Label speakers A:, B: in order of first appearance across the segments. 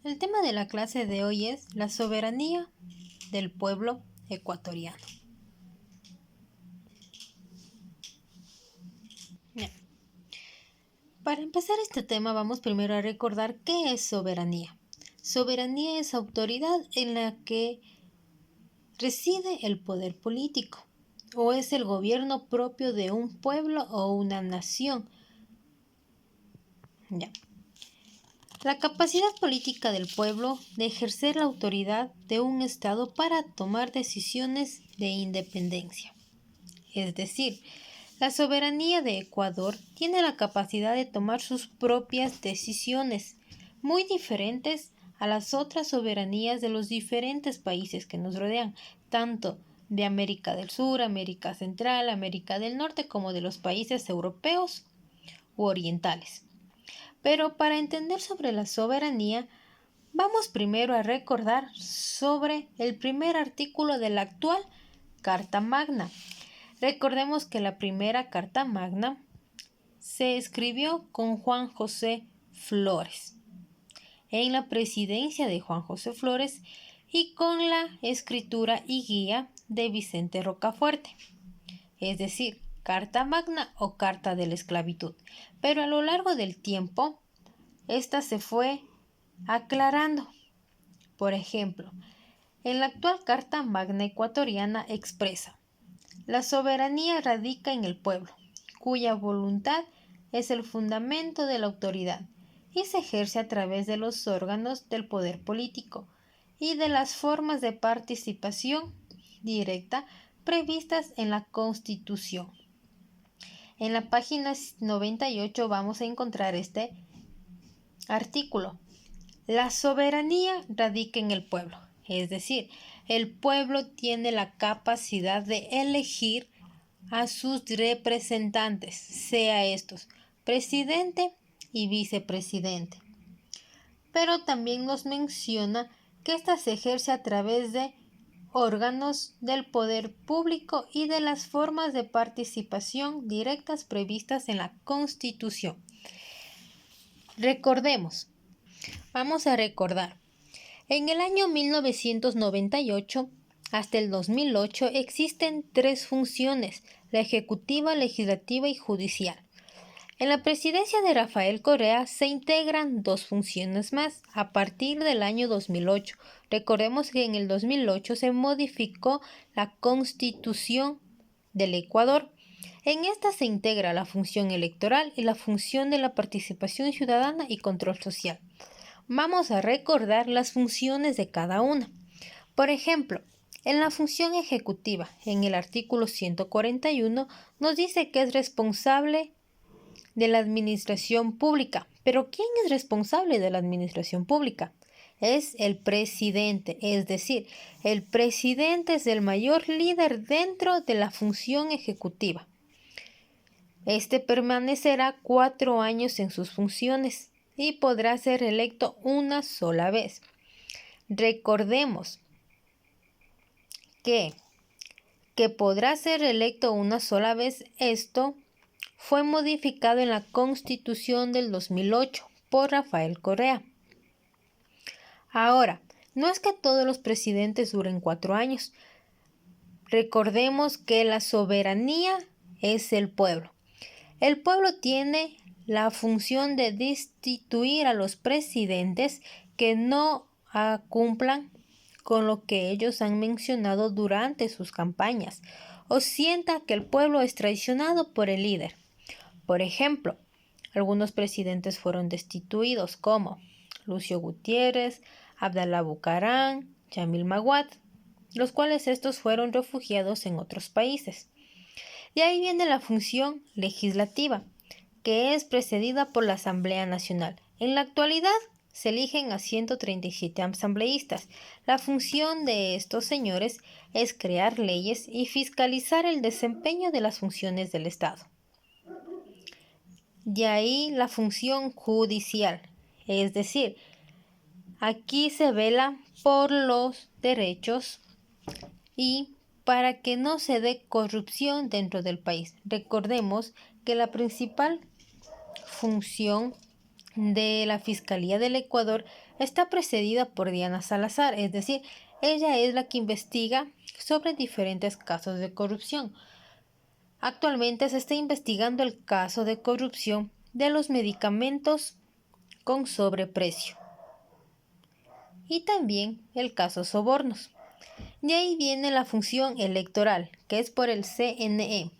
A: El tema de la clase de hoy es la soberanía del pueblo ecuatoriano. Bien. Para empezar este tema vamos primero a recordar qué es soberanía. Soberanía es autoridad en la que reside el poder político o es el gobierno propio de un pueblo o una nación. Ya. La capacidad política del pueblo de ejercer la autoridad de un Estado para tomar decisiones de independencia. Es decir, la soberanía de Ecuador tiene la capacidad de tomar sus propias decisiones, muy diferentes a las otras soberanías de los diferentes países que nos rodean, tanto de América del Sur, América Central, América del Norte, como de los países europeos u orientales. Pero para entender sobre la soberanía, vamos primero a recordar sobre el primer artículo de la actual Carta Magna. Recordemos que la primera Carta Magna se escribió con Juan José Flores, en la presidencia de Juan José Flores y con la escritura y guía de Vicente Rocafuerte, es decir, Carta Magna o Carta de la Esclavitud. Pero a lo largo del tiempo, esta se fue aclarando. Por ejemplo, en la actual Carta Magna ecuatoriana expresa: la soberanía radica en el pueblo, cuya voluntad es el fundamento de la autoridad y se ejerce a través de los órganos del poder político y de las formas de participación directa previstas en la Constitución. En la página 98 vamos a encontrar este artículo. La soberanía radica en el pueblo, es decir, el pueblo tiene la capacidad de elegir a sus representantes, sea estos presidente y vicepresidente. Pero también nos menciona que ésta se ejerce a través de órganos del poder público y de las formas de participación directas previstas en la Constitución. Vamos a recordar. En el año 1998 hasta el 2008 existen 3 funciones: la ejecutiva, legislativa y judicial. En la presidencia de Rafael Correa se integran 2 funciones más a partir del año 2008. Recordemos que en el 2008 se modificó la Constitución del Ecuador. En esta se integra la función electoral y la función de la participación ciudadana y control social. Vamos a recordar las funciones de cada una. Por ejemplo, en la función ejecutiva, en el artículo 141, nos dice que es responsable de la administración pública. ¿Pero quién es responsable de la administración pública? Es el presidente, es decir, el presidente es el mayor líder dentro de la función ejecutiva. Este permanecerá 4 años en sus funciones y podrá ser electo una sola vez. Recordemos que podrá ser electo una sola vez. Esto fue modificado en la Constitución del 2008 por Rafael Correa. Ahora, no es que todos los presidentes duren 4 años. Recordemos que la soberanía es el pueblo. El pueblo tiene la función de destituir a los presidentes que no cumplan con lo que ellos han mencionado durante sus campañas o sienta que el pueblo es traicionado por el líder. Por ejemplo, algunos presidentes fueron destituidos como Lucio Gutiérrez, Abdalá Bucaram, Yamil Maguad, los cuales estos fueron refugiados en otros países. De ahí viene la función legislativa, que es precedida por la Asamblea Nacional. En la actualidad se eligen a 137 asambleístas. La función de estos señores es crear leyes y fiscalizar el desempeño de las funciones del Estado. De ahí la función judicial, es decir, aquí se vela por los derechos y para que no se dé corrupción dentro del país. Recordemos que la principal función de la Fiscalía del Ecuador está precedida por Diana Salazar, es decir, ella es la que investiga sobre diferentes casos de corrupción. Actualmente se está investigando el caso de corrupción de los medicamentos con sobreprecio y también el caso sobornos. De ahí viene la función electoral, que es por el CNE.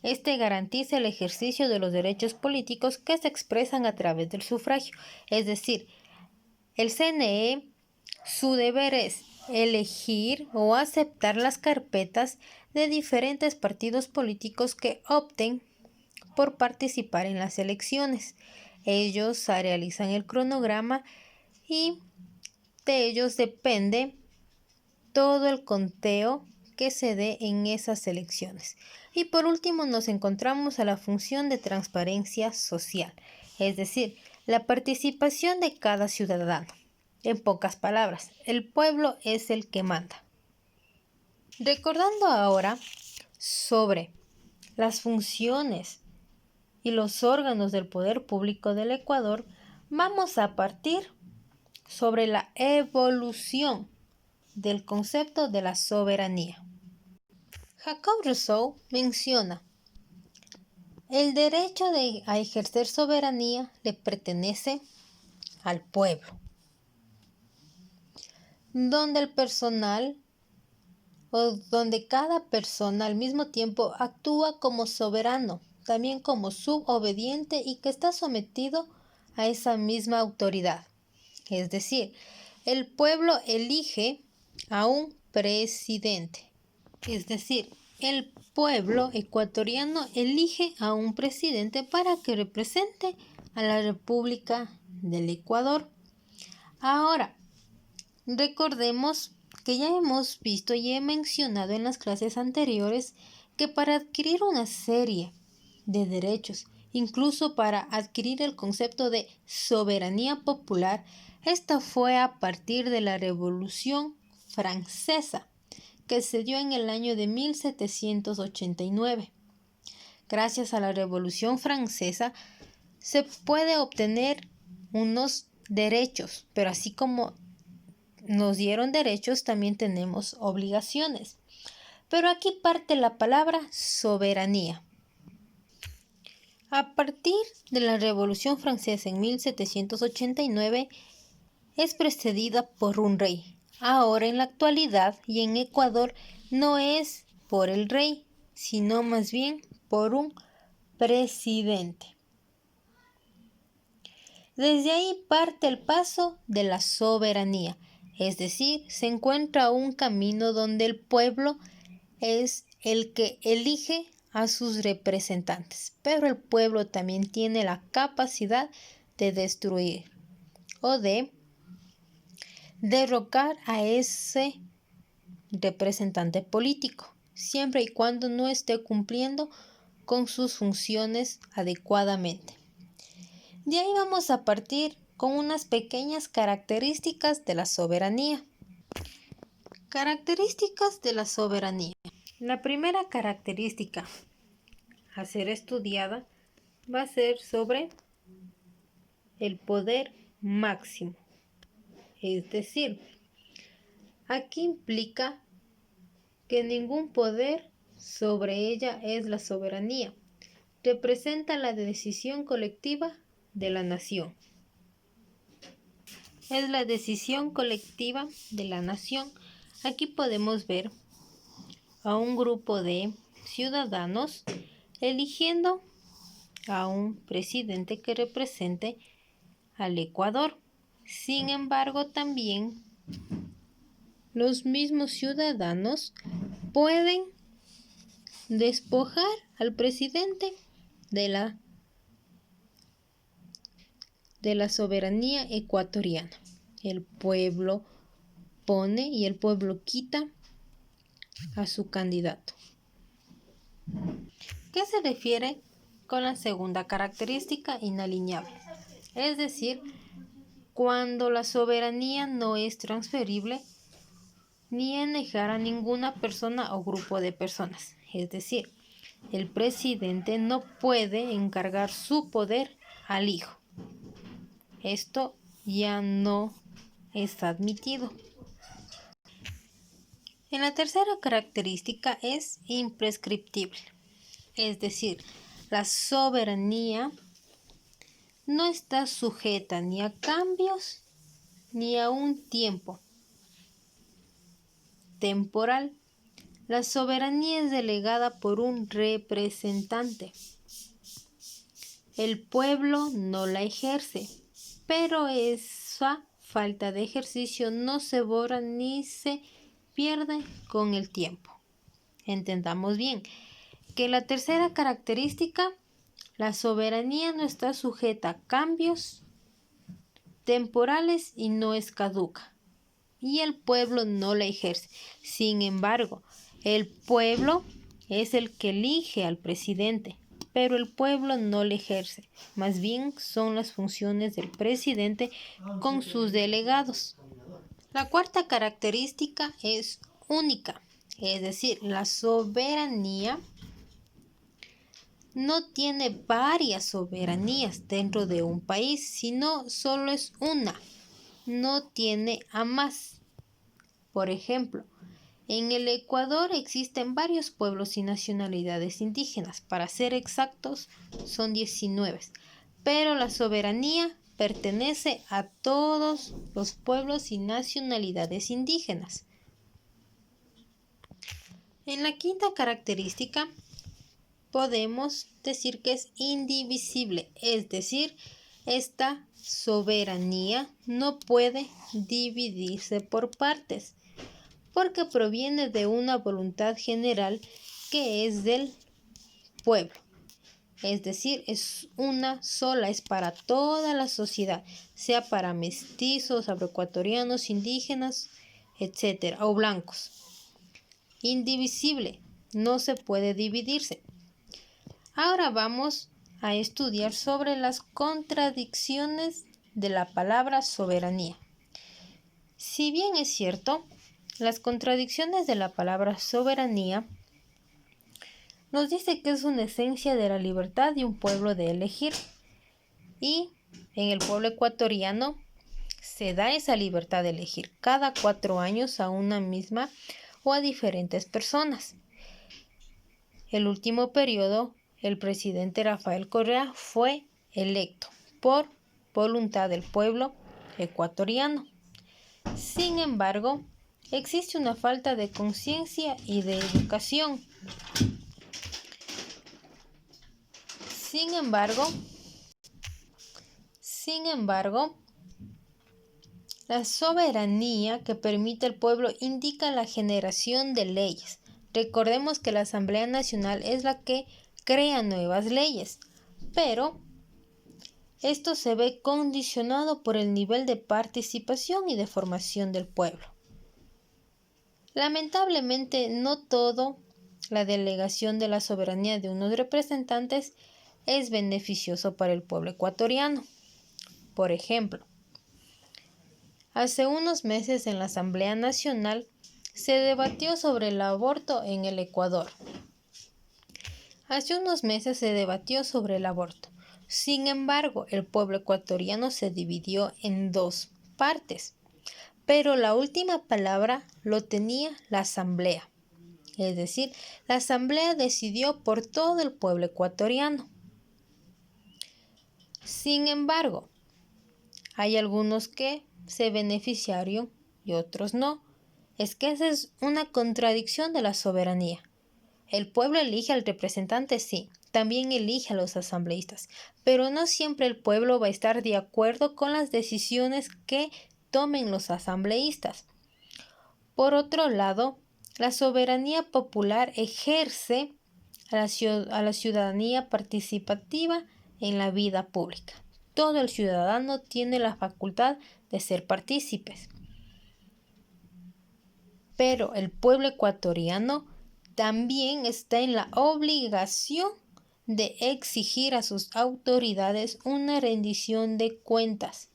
A: Este garantiza el ejercicio de los derechos políticos que se expresan a través del sufragio. Es decir, el CNE, su deber es elegir o aceptar las carpetas de diferentes partidos políticos que opten por participar en las elecciones. Ellos realizan el cronograma y de ellos depende todo el conteo que se dé en esas elecciones. Y por último nos encontramos a la función de transparencia social, es decir, la participación de cada ciudadano. En pocas palabras, el pueblo es el que manda. Recordando ahora sobre las funciones y los órganos del poder público del Ecuador, vamos a partir sobre la evolución del concepto de la soberanía. Jacob Rousseau menciona: el derecho a ejercer soberanía le pertenece al pueblo, donde el personal o donde cada persona al mismo tiempo actúa como soberano, también como subobediente y que está sometido a esa misma autoridad. Es decir, el pueblo elige a un presidente. Es decir, el pueblo ecuatoriano elige a un presidente para que represente a la República del Ecuador. Ahora, recordemos que ya hemos visto y he mencionado en las clases anteriores que para adquirir una serie de derechos, incluso para adquirir el concepto de soberanía popular, esta fue a partir de la Revolución Francesa, que se dio en el año de 1789. Gracias a la Revolución Francesa se puede obtener unos derechos, pero así como nos dieron derechos, también tenemos obligaciones. Pero aquí parte la palabra soberanía. A partir de la Revolución Francesa en 1789 es precedida por un rey. Ahora en la actualidad y en Ecuador no es por el rey, sino más bien por un presidente. Desde ahí parte el paso de la soberanía, es decir, se encuentra un camino donde el pueblo es el que elige a sus representantes, pero el pueblo también tiene la capacidad de destruir o de derrocar a ese representante político, siempre y cuando no esté cumpliendo con sus funciones adecuadamente. De ahí vamos a partir con unas pequeñas características de la soberanía. Características de la soberanía. La primera característica a ser estudiada va a ser sobre el poder máximo. Es decir, aquí implica que ningún poder sobre ella es la soberanía. Representa la decisión colectiva de la nación. Es la decisión colectiva de la nación. Aquí podemos ver a un grupo de ciudadanos eligiendo a un presidente que represente al Ecuador. Sin embargo, también los mismos ciudadanos pueden despojar al presidente de la soberanía ecuatoriana. El pueblo pone y el pueblo quita a su candidato. ¿Qué se refiere con la segunda característica inalienable? Es decir, cuando la soberanía no es transferible ni enejar a ninguna persona o grupo de personas. Es decir, el presidente no puede encargar su poder al hijo. Esto ya no es admitido. En la tercera característica es imprescriptible, es decir, la soberanía no está sujeta ni a cambios ni a un tiempo temporal. La soberanía es delegada por un representante. El pueblo no la ejerce, pero esa falta de ejercicio no se borra ni se pierde con el tiempo. Entendamos bien que la tercera característica, la soberanía no está sujeta a cambios temporales y no es caduca, y el pueblo no la ejerce. Sin embargo, el pueblo es el que elige al presidente, pero el pueblo no le ejerce. Más bien son las funciones del presidente con sus delegados. La cuarta característica es única, es decir, la soberanía no tiene varias soberanías dentro de un país, sino solo es una, no tiene a más. Por ejemplo, en el Ecuador existen varios pueblos y nacionalidades indígenas, para ser exactos son 19, pero la soberanía pertenece a todos los pueblos y nacionalidades indígenas. En la quinta característica podemos decir que es indivisible, es decir, esta soberanía no puede dividirse por partes, porque proviene de una voluntad general que es del pueblo. Es decir, es una sola, es para toda la sociedad, sea para mestizos, afroecuatorianos, indígenas, etcétera, o blancos. Indivisible, no se puede dividirse. Ahora vamos a estudiar sobre las contradicciones de la palabra soberanía. Si bien es cierto, las contradicciones de la palabra soberanía nos dice que es una esencia de la libertad de un pueblo de elegir, y en el pueblo ecuatoriano se da esa libertad de elegir cada 4 años a una misma o a diferentes personas. El último periodo, el presidente Rafael Correa fue electo por voluntad del pueblo ecuatoriano. Sin embargo, existe una falta de conciencia y de educación. Sin embargo, la soberanía que permite el pueblo indica la generación de leyes. Recordemos que la Asamblea Nacional es la que crea nuevas leyes, pero esto se ve condicionado por el nivel de participación y de formación del pueblo. Lamentablemente, no todo la delegación de la soberanía de unos representantes es beneficioso para el pueblo ecuatoriano. Por ejemplo, hace unos meses en la Asamblea Nacional se debatió sobre el aborto en el Ecuador. Sin embargo, el pueblo ecuatoriano se dividió en 2 partes, pero la última palabra lo tenía la Asamblea. Es decir, la Asamblea decidió por todo el pueblo ecuatoriano. Sin embargo, hay algunos que se beneficiaron y otros no. Es que esa es una contradicción de la soberanía. El pueblo elige al representante, sí, también elige a los asambleístas, pero no siempre el pueblo va a estar de acuerdo con las decisiones que tomen los asambleístas. Por otro lado, la soberanía popular ejerce a la ciudadanía participativa en la vida pública. Todo el ciudadano tiene la facultad de ser partícipes. Pero el pueblo ecuatoriano también está en la obligación de exigir a sus autoridades una rendición de cuentas.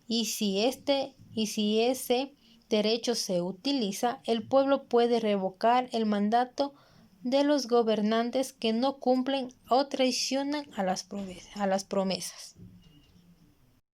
A: Y si ese derecho se utiliza, el pueblo puede revocar el mandato de los gobernantes que no cumplen o traicionan a las promesas.